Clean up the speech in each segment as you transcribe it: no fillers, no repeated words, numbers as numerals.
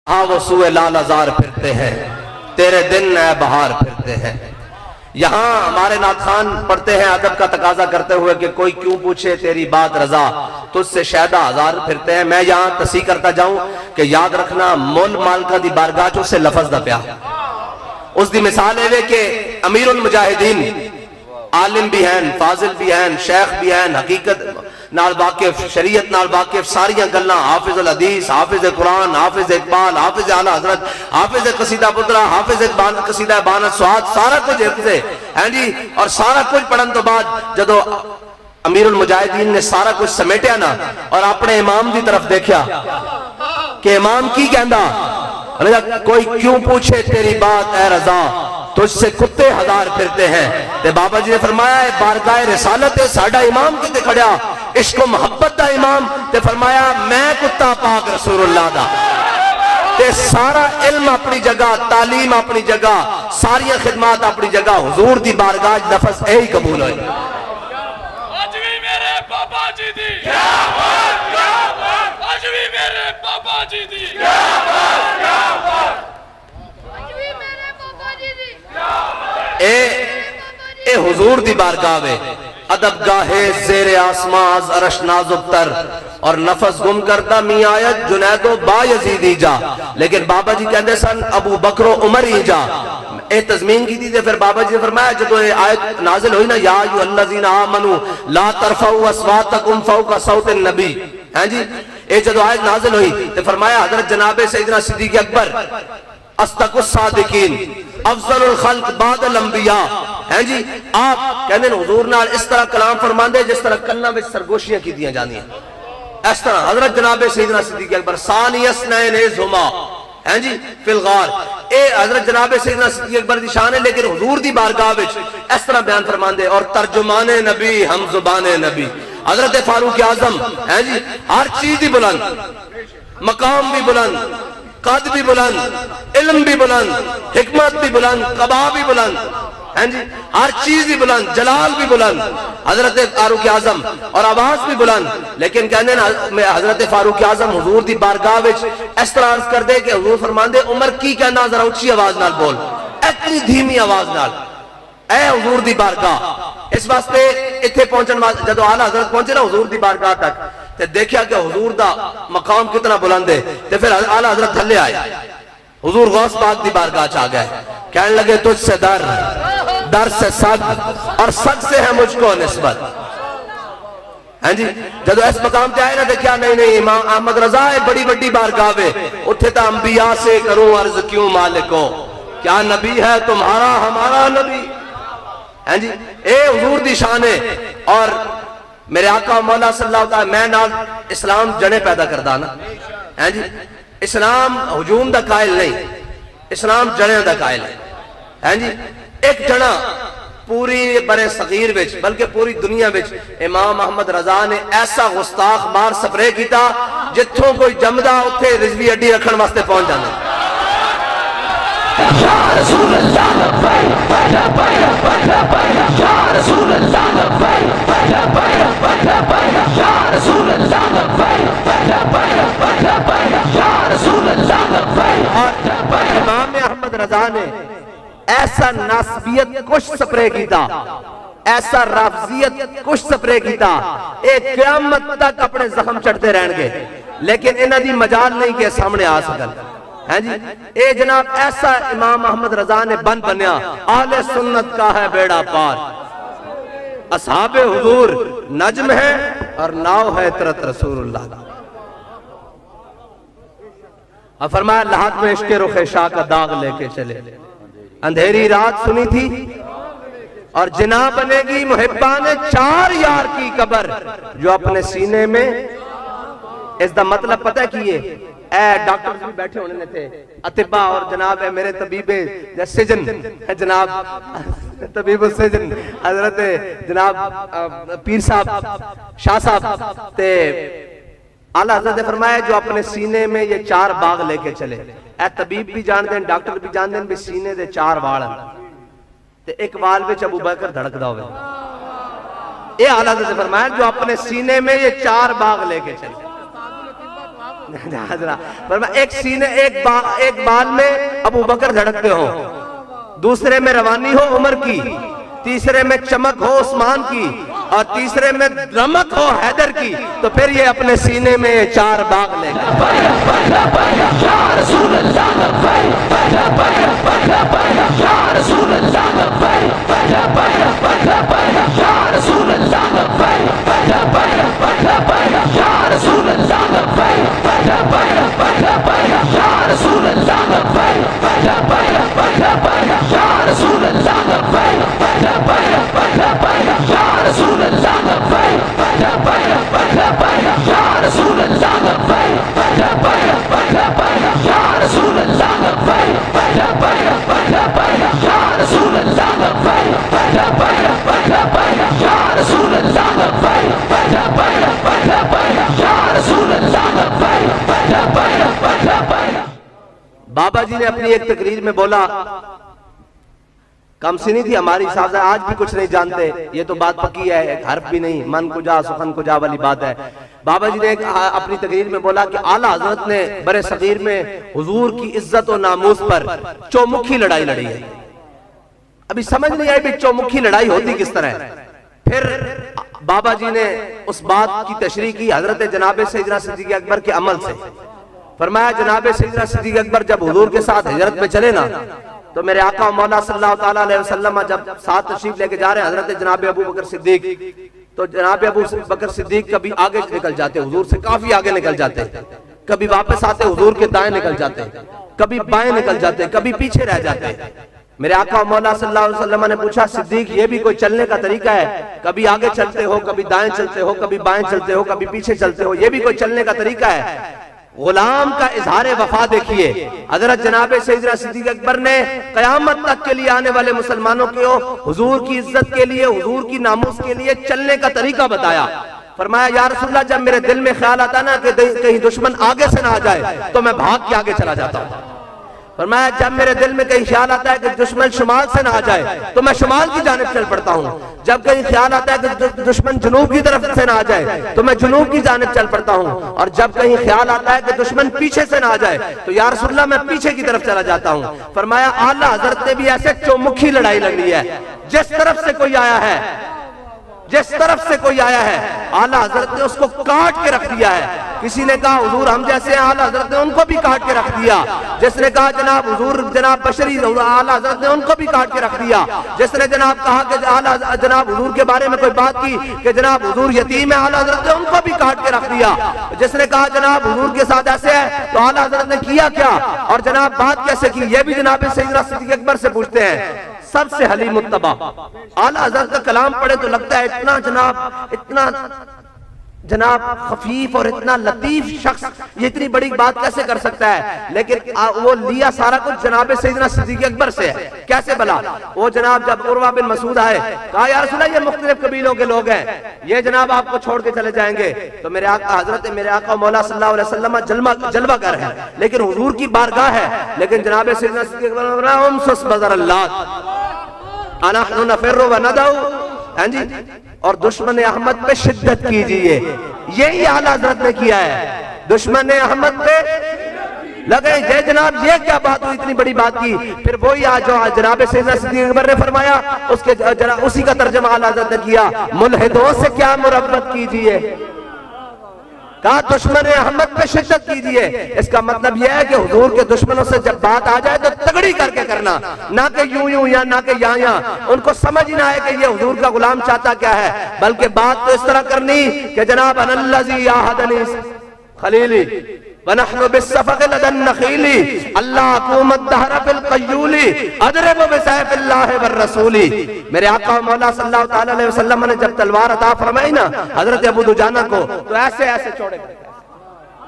ہاں وہ سوئے لال ازار پھرتے ہیں، تیرے دن اے بہار پھرتے ہیں۔ یہاں ہمارے نعت خان پڑھتے ہیں ادب کا تقاضا کرتے ہوئے کہ کوئی کیوں پوچھے تیری بات رضا، تجھ سے شیدہ ہزار پھرتے ہیں۔ میں یہاں تصحیح کرتا جاؤں کہ یاد رکھنا مول مالکہ دی بارگاہ چو سے لفظ دا پیا، اس دی مثال ہے کہ امیر المجاہدین عالم بھی ہیں، فاضل بھی ہیں، شیخ بھی ہیں، حقیقت نال واقف، شریعت نال واقف، ساریاں گلاں، حافظ الحدیث، حافظ قرآن، حافظ اقبال، حافظ اعلی حضرت، حافظ قصیدہ پترا، حافظ قصیدہ بانت سعاد، سارا کچھ حفظ ہے جی۔ اور سارا کچھ پڑھن تو بعد جدو امیر المجاہدین نے سارا کچھ سمیٹیا نا اور اپنے امام دی طرف دیکھیا کہ امام کی کہندا، کوئی کیوں پوچھے تیری بات اے رضا، تجھ سے کتے ہزار پھرتے ہیں۔ تے بابا جی نے فرمایا ہے بارگاہ رسالت ہے ساڑھا امام کی دکھڑیا، عشق و محبت دا امام، تے فرمایا میں کتا پاک رسول اللہ دا۔ تے سارا علم اپنی جگہ، تعلیم اپنی جگہ، ساری خدمات اپنی جگہ، حضور دی بارگاہ لفظ اے ہی قبول ہوئے۔ آج بھی میرے بابا جی دی کیا بات، کیا بات، آج بھی میرے بابا جی دی کیا بات، کیا بات، آج بھی میرے بابا جی دی کیا بات۔ اے حضور دی بارگاہ وے ادب گاہے زیر آسماز عرش نازک تر، اور نفس گم کردہ می آیت جنید و با یزیدی جا، لیکن بابا جی کہندے سن ابو بکر و عمر ہی جا۔ اے تضمین کی تھی پھر بابا جی نے فرمایا جب یہ آیت نازل ہوئی نا یا ایھا الذین آمنوا لا ترفعوا اصواتکم فوق صوت النبی، ہاں جی، اے جب آیت نازل ہوئی تو فرمایا حضرت جناب سیدنا صدیق اکبر اصدق الصادقین افضل الخلق بعد الانبیاء، ہیں جی، آپ کہنے حضور نال اس طرح کلام فرماندے جس طرح کلام میں سرگوشیاں کی دیا جانی ہیں، اس طرح حضرت جناب سیدنا صدیق اکبر ثانی اثنین اذ ہما، ہیں جی، فی الغار، اے حضرت جناب سیدنا صدیق اکبر دی شان ہے، لیکن حضور دی بارگاہ وچ اس طرح بیان فرماندے اور ترجمان نبی ہم زبان نبی، حضرت فاروق اعظم، ہیں جی، ہر چیز دی بلند، مقام بھی بلند، قد بھی بلند، علم بھی بلند، حکمت بھی بلند، قبا بھی بلند، ہیں جی، ہر چیز بھی بلند، جلال بھی بلند، حضرت فاروق اعظم اور آواز بھی بلند، لیکن کہنے نا حضرت فاروق اعظم حضور دی بارگاہ وچ اس طرح عرض کر دے کہ حضور فرمان دے عمر کی کہنا ذرا اونچی آواز نال بول، اتنی دھیمی آواز نال، اے حضور دی بارگاہ۔ اس واسطے اتھے پہنچن جدو اعلیٰ حضرت پہنچے نا حضور دی بارگاہ تک تے دیکھیا کہ حضور دا مقام کتنا بلند ہے، تے پھر اعلیٰ حضرت تھلے آئے، حضور غوث پاک دی بارگاہ چاہ گئے، کہنے لگے تجھ سے در، در سے سگ، اور سگ سے ہے مجھ کو نسبت، ہیں جی، جدو اس مقام تے آئے نا دیکھیا نہیں امام احمد رضا ہے بڑی بڑی بارگاہ ہے، اتھے تا انبیاء سے کروں عرض کیوں مالکوں، کیا نبی ہے تمہارا ہمارا نبی، ہیں جی، اے حضور دی شان ہے۔ اور میرے آقا مولا صلی اللہ علیہ وسلم میں نال اسلام جنے پیدا کردہ نا، ہیں جی، اسلام ہجوم دا قائل نہیں، اسلام جنے دا قائل ہے، ہیں جی، ایک جنا پوری برے صغیر وچ بلکہ پوری دنیا وچ امام احمد رضا نے ایسا گستاخ مار سپرے کیتا جتھوں کوئی جمدہ اتھے رضوی اڈی رکھن واسطے پہنچ جانا، یا رسول اللہ لبیک لبیک لبیک یا رسول اللہ لبیک لبیک لبیک یا رسول اللہ لبیک لبیک لبیک یا رسول اللہ لبیک۔ اور امام احمد رضا نے ایسا ناسبیت کچھ سپرے کیتا، ایسا رافضیت کچھ سپرے کیتا، ایک قیامت تک اپنے زخم چڑھتے رہن گے لیکن انہاں دی مجال نہیں کہ سامنے آ سکن، ہیں جی، اے جناب ایسا امام احمد رضا نے بنیا، اہل سنت کا ہے بیڑا پار، اصحاب حضور نجم ہے اور ناؤ ہے عطرت رسول اللہ۔ اور فرمایا لحد میں عشق رخ شاہ کا داغ لے کے چلے، اندھیری رات سنی تھی اور جناح بنے گی محبان چار یار کی قبر جو اپنے سینے میں، اس دا مطلب پتہ کیے اے ڈاکٹر بھی بیٹھے ہونے تھے، اطباء اور جناب میرے طبیب سجن، جناب طبیب السجن حضرت جناب پیر صاحب شاہ صاحب تے اعلیٰ حضرت نے فرمایا جو اپنے سینے میں یہ چار باغ لے کے چلے، اے طبیب بھی جان دیں ڈاکٹر بھی جان دیں بھی سینے دے چار وال تے ایک وال وچ ابو بکر دھڑکدا ہوئے، اے اعلیٰ حضرت نے فرمایا جو اپنے سینے میں یہ چار باغ لے کے چلے، فرمایا ایک سینے ایک بال میں ابو بکر دھڑکتے ہو، دوسرے میں روانی ہو عمر کی، تیسرے میں چمک ہو عثمان کی، اور تیسرے میں رمق ہو حیدر کی، تو پھر یہ اپنے سینے میں 4 باغ لے گا۔ بابا جی نے اپنی ایک تقریر میں بولا، کم سنی تھی ہماری صاحب، آج بھی کچھ نہیں جانتے، یہ تو بات پکی ہے، حرف بھی نہیں، من کو جا سخن کو جا والی بات ہے۔ بابا جی نے اپنی تقریر میں بولا کہ اعلیٰ حضرت نے برے صغیر میں حضور کی عزت و ناموس پر چومکھی لڑائی لڑی ہے۔ ابھی سمجھ نہیں آئی بھی چومکھی لڑائی ہوتی کس طرح ہے۔ پھر بابا جی نے اس بات کی تشریح کی حضرت جناب سیدنا صدیق اکبر کے عمل سے۔ فرمایا جناب سیدنا صدیق اکبر جب حضور کے ساتھ ہجرت میں چلے نا، تو میرے آقا و مولا صلی اللہ تعالیٰ علیہ وسلم جب ساتھ تشریف لے کے جا رہے ہیں حضرت جناب ابو بکر صدیق، تو جناب ابو بکر صدیق کبھی آگے نکل جاتے، حضور سے کافی آگے نکل جاتے، کبھی واپس آتے حضور کے دائیں نکل جاتے، کبھی بائیں نکل جاتے، کبھی پیچھے رہ جاتے۔ میرے آقا و مولا صلی اللہ علیہ وسلم نے پوچھا صدیق یہ بھی کوئی چلنے کا طریقہ ہے؟ کبھی آگے چلتے ہو، کبھی دائیں چلتے ہو، کبھی بائیں چلتے ہو، کبھی پیچھے چلتے ہو، یہ بھی کوئی چلنے کا طریقہ ہے؟ غلام کا اظہار وفا دیکھیے، حضرت جناب سیدنا صدیق اکبر نے قیامت تک کے لیے آنے والے مسلمانوں کو حضور کی عزت کے لیے، حضور کی ناموس کے لیے چلنے کا طریقہ بتایا۔ فرمایا یا رسول اللہ جب میرے دل میں خیال آتا نا کہ کہیں دشمن آگے سے نہ آ جائے تو میں بھاگ کے آگے چلا جاتا ہوں۔ فرمایا جب میرے دل میں کہیں خیال آتا ہے کہ دشمن شمال سے نہ آ جائے تو میں شمال کی جانب چل پڑتا ہوں، جب کہیں خیال آتا ہے کہ دشمن جنوب کی طرف سے نہ آ جائے تو میں جنوب کی جانب چل پڑتا ہوں، اور جب کہیں خیال آتا ہے کہ دشمن پیچھے سے نہ آ جائے تو یا رسول اللہ میں پیچھے کی طرف چلا جاتا ہوں۔ فرمایا اعلیٰ حضرت نے بھی ایسے چومکھی لڑائی لڑی ہے، جس طرف سے کوئی آیا ہے، جس طرف سے کوئی آیا ہے اعلیٰ حضرت نے اس کو کاٹ کے رکھ دیا ہے۔ کسی نے کہا حضور ہم جیسے ہیں، اعلیٰ حضرت نے ان کو بھی کاٹ کے رکھ دیا۔ جس نے کہا جناب حضور جناب بشری، اعلیٰ حضرت نے ان کو بھی کاٹ کے رکھ دیا۔ جس نے جناب کہا کہ جناب حضور کے بارے میں کوئی بات کی کہ جناب حضور یتیم ہے، اعلیٰ حضرت نے ان کو بھی کاٹ کے رکھ دیا۔ جس نے کہا جناب حضور کے ساتھ ایسے ہے تو اعلیٰ حضرت نے کیا کیا اور جناب بات کیسے کی، یہ بھی جناب سیدنا صدیق اکبر سے پوچھتے ہیں۔ سب سے حلیم الطبع اعلیٰ حضرت کا کلام پڑھے تو لگتا ہے اتنا جناب خفیف اور اتنا لطیف شخص یہ اتنی بڑی بات کیسے کر سکتا ہے، لیکن وہ لیا سارا کچھ جناب سیدنا صدیق اکبر سے ہے۔ کیسے بلا؟ وہ جناب جب عروہ بن مسعود آئے، کہا یا رسول اللہ یہ مختلف قبیلوں کے لوگ ہیں، یہ جناب آپ کو چھوڑ کے چلے جائیں گے، تو میرے آقا مولا صلی اللہ علیہ وسلم جلوہ گر ہے لیکن حضور کی بارگاہ ہے، لیکن جناب سیدنا صدیق اکبر امسس بذر اللہ انحن نفر و ندعو، ہاں جی، اور دشمن احمد پہ شدت کیجئے۔ یہی اعلیٰ حضرت نے کیا ہے، دشمن احمد پہ لگے جے جناب یہ کیا بات ہوئی، اتنی بڑی بات کی۔ پھر وہی آج جو جناب سیدنا صدیق اکبر نے فرمایا اسی کا ترجمہ اعلیٰ حضرت نے کیا، ملحدوں سے کیا مربت کیجئے، کہا دشمن احمد پہ شدت کیجئے۔ اس کا مطلب یہ ہے کہ حضور کے دشمنوں سے جب بات آ جائے تو تگڑی کر کے کرنا، نہ کہ یوں یا نہ کہ یہاں، ان کو سمجھ نہ آئے کہ یہ حضور کا غلام چاہتا کیا ہے، بلکہ بات تو اس طرح کرنی کہ جناب ان الذی عاہدنی خلیلی ونحن بالصفق لدى النخیل اللہ اقوم الدہر فی القیول اضرب بسیف اللہ والرسول۔ میرے آقا و مولا صلی اللہ تعالیٰ علیہ وسلم نے جب تلوار عطا فرمائی نا حضرت ابو دجانہ کو، تو ایسے چھوڑے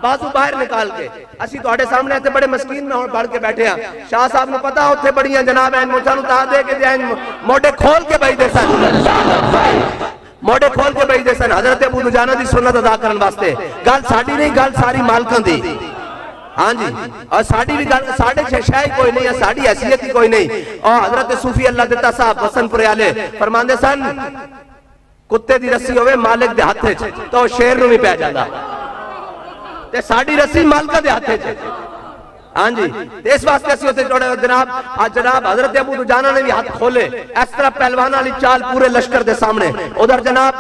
بازو باہر نکال کے، اسی تو آڑے سامنے ایتے بڑے مسکین میں بڑھ کے بیٹھے ہیں، شاہ صاحب نے پتا ہوتے بڑی ہیں جناب ہیں موچانو تا دے کے جائیں موڑے کھول کے بھائی دے سن، موڑے کھول کے بھائی دے سن حضرت ابو دجانہ دی سنت ادا کرن واسطے۔ گل ساڑی نہیں، گل ساری مالکان دی، ہاں جی، اور ساڑی بھی گل ساڑے شہی کوئی نہیں ہے، ساڑی حیثیت ہی کوئی نہیں۔ اور حضرت صوفی اللہ دیتا صاحب وسن پورے آلے فرمان دے سن کتے دی رسی ہوئے مالک دے ہاتھے تو شیر نو بھی پہ جانا، تے ساڑی رسی مالکہ دے ہاتھے چھے ہاں جی اس واسطے اسی ہوتے جوڑے جناب حضرت ابو دجانہ نے بھی ہاتھ کھولے اس طرح پہلوانا علی چال پورے لشکر دے سامنے ادھر جناب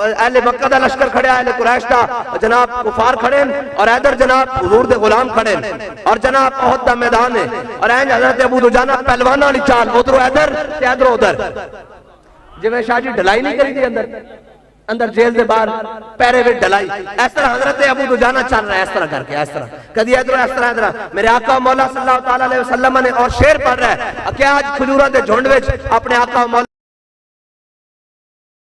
اہل مکہ دا لشکر کھڑے اہل قریش دا جناب کفار کھڑے اور ادھر جناب حضور دے غلام کھڑے اور جناب احد دا میدان ہے اور این حضرت ابو دجانہ پہلوانا علی چال ادھر ادھر تے ادھر ادھر جو میں شاہ جی ڈھلائی نہیں کری دی اندر جیل دے باہر پیرے وچ ڈلائی اس طرح حضرت ابو دجانہ چل رہا ہے اس طرح کر کے اس طرح کدی ادھر اس طرح میرے آقا مولا صلی اللہ تعالی علیہ وسلم نے اور شعر پڑھ رہا ہے کہ آج کھجوراں دے جھنڈ وچ اپنے آقا مولا